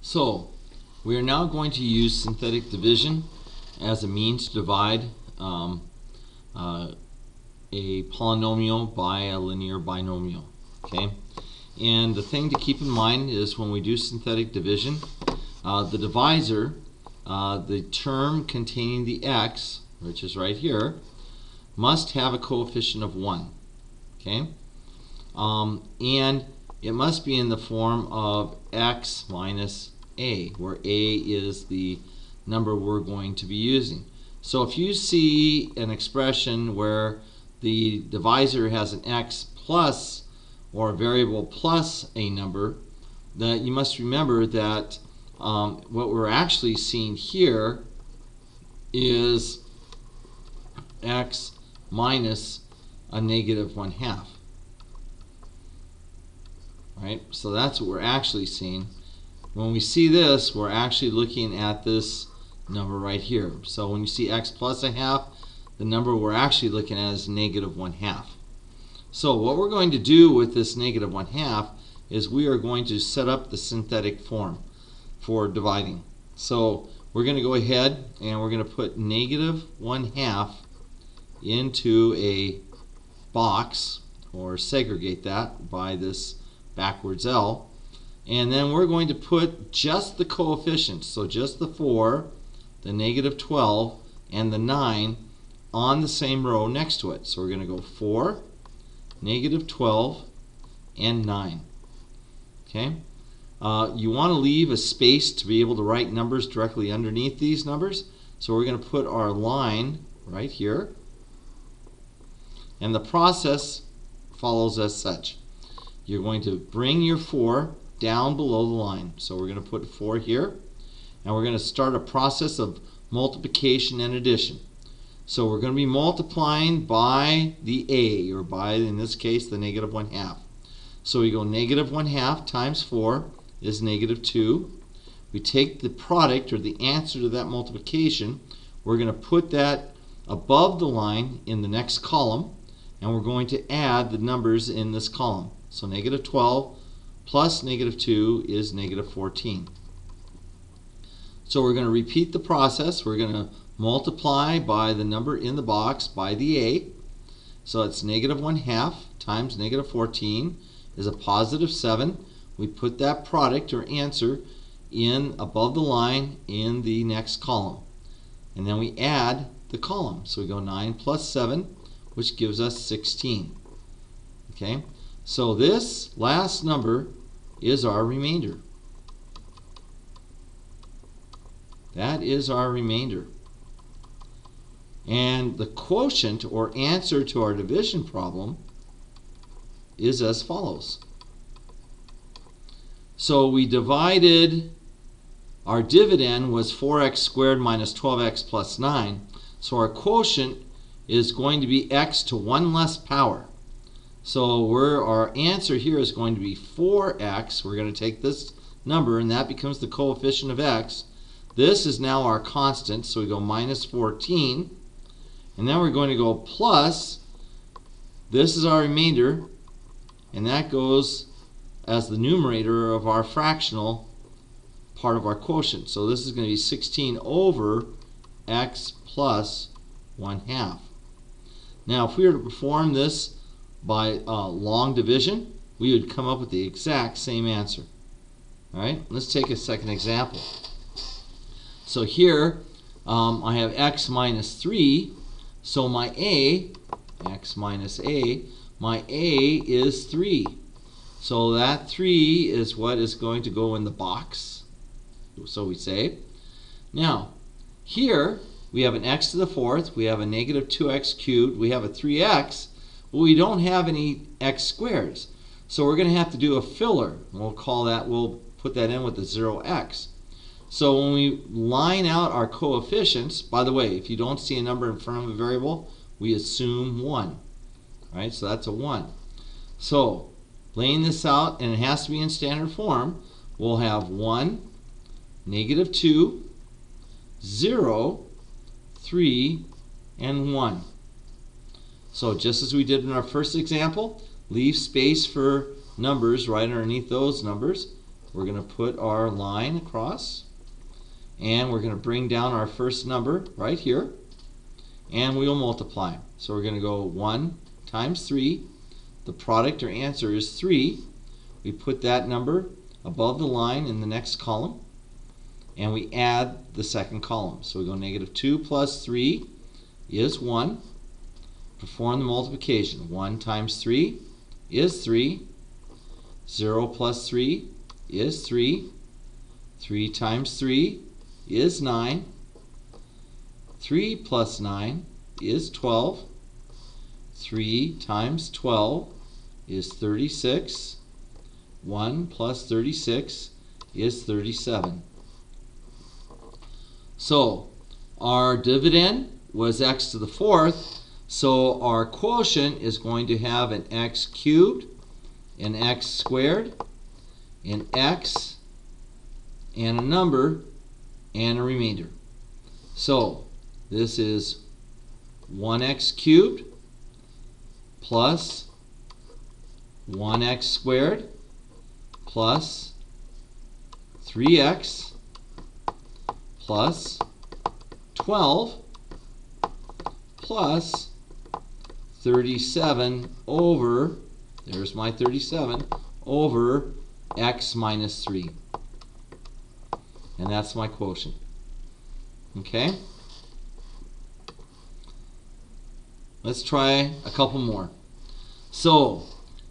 So we are now going to use synthetic division as a means to divide a polynomial by a linear binomial. Okay, and the thing to keep in mind is when we do synthetic division, the divisor, the term containing the x, which is right here, must have a coefficient of 1. Okay, and it must be in the form of x minus a, where a is the number we're going to be using. So if you see an expression where the divisor has an x plus or a variable plus a number, that you must remember that what we're actually seeing here is x minus a negative 1/2. Right? So that's what we're actually seeing. When we see this, we're actually looking at this number right here. So when you see x plus 1/2, the number we're actually looking at is negative 1/2. So what we're going to do with this negative 1/2 is we are going to set up the synthetic form for dividing. So we're going to go ahead and we're going to put negative 1/2 into a box, or segregate that by this backwards L. And then we're going to put just the coefficients, so just the 4, the negative 12, and the 9 on the same row next to it. So we're going to go 4, negative 12, and 9. Okay? You want to leave a space to be able to write numbers directly underneath these numbers. So we're going to put our line right here. And the process follows as such. You're going to bring your 4 down below the line. So we're going to put 4 here, and we're going to start a process of multiplication and addition. So we're going to be multiplying by the a, or by, in this case, the negative 1/2. So we go negative 1/2 times 4 is negative 2. We take the product, or the answer to that multiplication, we're going to put that above the line in the next column, and we're going to add the numbers in this column. So negative 12 plus negative 2 is negative 14. So we're going to repeat the process. We're going to multiply by the number in the box by the a. So it's negative 1/2 times negative 14 is a positive 7. We put that product, or answer, in above the line in the next column. And then we add the column. So we go 9 plus 7, which gives us 16. Okay? So this last number is our remainder. That is our remainder. And the quotient, or answer to our division problem, is as follows. So we divided, our dividend was 4x squared minus 12x plus 9. So our quotient is going to be x to 1 less power. So our answer here is going to be 4x. We're going to take this number, and that becomes the coefficient of x. This is now our constant, so we go minus 14. And then we're going to go plus, this is our remainder, and that goes as the numerator of our fractional part of our quotient. So this is going to be 16 over x plus 1/2. Now if we were to perform this by long division, we would come up with the exact same answer. Alright, let's take a second example. So here I have x minus 3, so my a, x minus a, my a is 3. So that 3 is what is going to go in the box, so we say. Now, here we have an x to the 4th, we have a negative 2x cubed, we have a 3x, but we don't have any x squares. So we're going to have to do a filler. We'll put that in with a 0x. So when we line out our coefficients, by the way, if you don't see a number in front of a variable, we assume 1. Right? So that's a 1. So laying this out, and it has to be in standard form, we'll have 1, negative 2, 0, 3, and 1. So just as we did in our first example, leave space for numbers right underneath those numbers. we're going to put our line across, and we're going to bring down our first number right here, and we'll multiply. So we're going to go 1 times 3. The product or answer is 3. We put that number above the line in the next column, and we add the second column. So we go -2 plus 3 is 1. Perform the multiplication. 1 times 3 is 3. 0 plus 3 is 3. 3 times 3 is 9. 3 plus 9 is 12. 3 times 12 is 36. 1 plus 36 is 37. So our dividend was x to the fourth, so our quotient is going to have an x cubed, an x squared, an x, and a number, and a remainder. So this is 1x cubed plus 1x squared plus 3x plus 12 plus 37 over, there's my 37, over x minus 3. And that's my quotient. Okay? Let's try a couple more. So,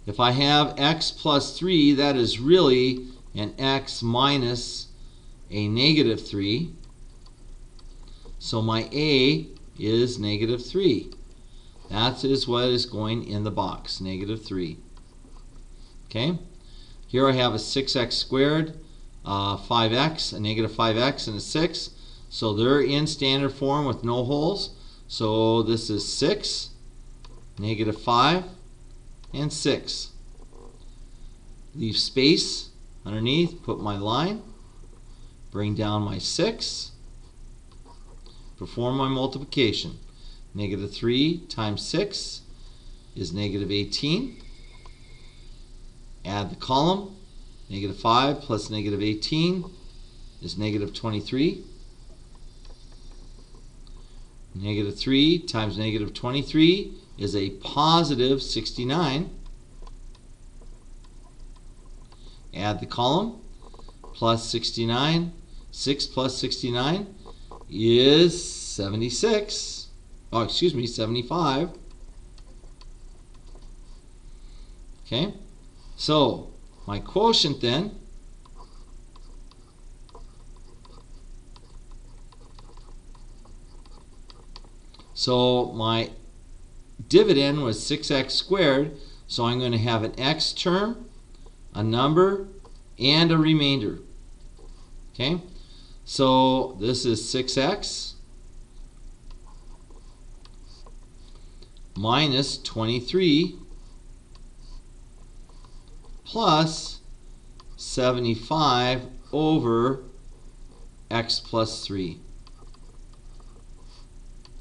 if I have x plus 3, that is really an x minus a -3. So my a is -3. That is what is going in the box, -3. Okay? Here I have a 6x squared, 5x, a -5x, and a 6. So they're in standard form with no holes. So this is 6, -5, and 6. Leave space underneath, put my line, bring down my 6, perform my multiplication. -3 times 6 is -18. Add the column. -5 plus -18 is -23. -3 times -23 is a positive 69. Add the column. Plus 69. 6 plus 69 is 76. Oh, excuse me, 75. Okay? So, my quotient then so my dividend was 6x squared, so I'm going to have an x term, a number, and a remainder. Okay? So this is 6x minus 23 plus 75 over x plus 3.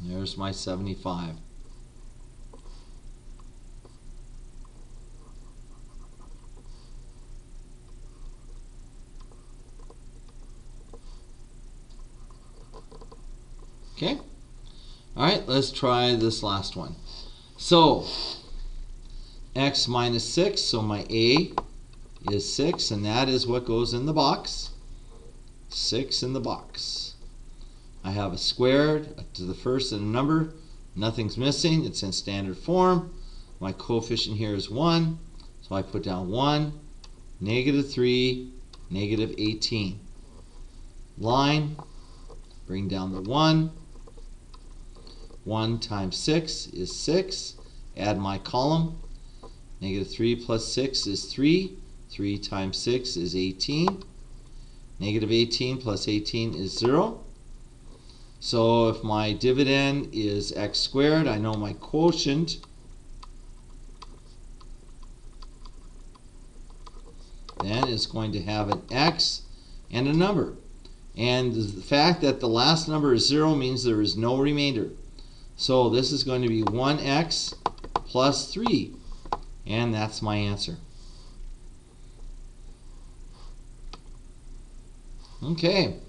There's my 75. Okay? Alright, let's try this last one. So, x minus 6, so my a is 6, and that is what goes in the box. 6 in the box. I have a squared to the first and a number. Nothing's missing. It's in standard form. My coefficient here is 1, so I put down 1, -3, -18. Line, bring down the 1. 1 times 6 is 6. Add my column. -3 plus 6 is 3. 3 times 6 is 18. -18 plus 18 is 0. So if my dividend is x squared, I know my quotient then is going to have an x and a number. And the fact that the last number is 0 means there is no remainder. So this is going to be 1x plus 3. And that's my answer. Okay.